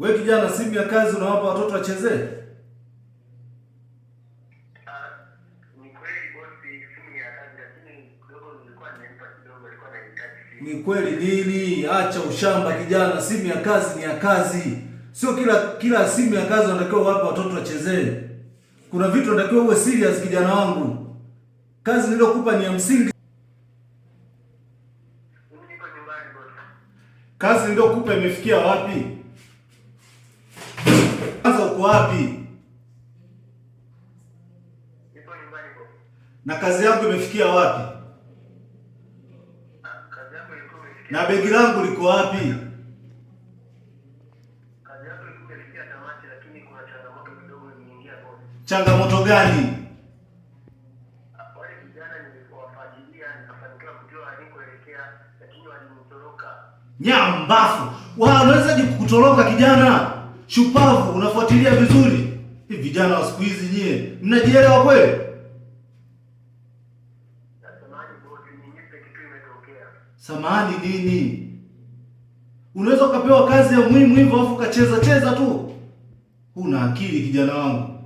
Wewe kijana, simu ya kazi unawapa watoto wachezee? Ni kweli bosi, simu ya kazi, lakini kidogo nilikuwa nimempa kidogo, alikuwa anahitaji simu. Ni kweli nini? Acha ushamba kijana, simu ya kazi ni ya kazi. Sio kila simu ya kazi unatakiwa wape watoto wachezee. Kuna vitu unatakiwa uwe serious kijana wangu. Kazi niliyokupa ni ya msingi. Mimi niko nyumbani bosi. Kazi niliyokupa imefikia wapi? Sasa uko wapi? Niko nyumbani bosi. Na kazi yangu imefikia wapi? Kazi yako ilikuwa imefikia. Na begi langu liko wapi? Kazi yako ilikuwa imefikia tamati, lakini kuna changamoto kidogo imeingia bosi. Changamoto gani? Wale vijana nilipowafuatilia nikafanikiwa kujua walikoelekea, lakini walinitoroka. Nyambafu. Unawezaje kukutoroka kijana? Shupavu, unafuatilia vizuri. Hivi vijana wa siku hizi nyie, mnajielewa kweli? Samahani bosi, nipe kitu imetokea. Samahani nini? Unaweza ukapewa kazi ya muhimu hivyo afu ukacheza tu. Huna akili kijana wangu.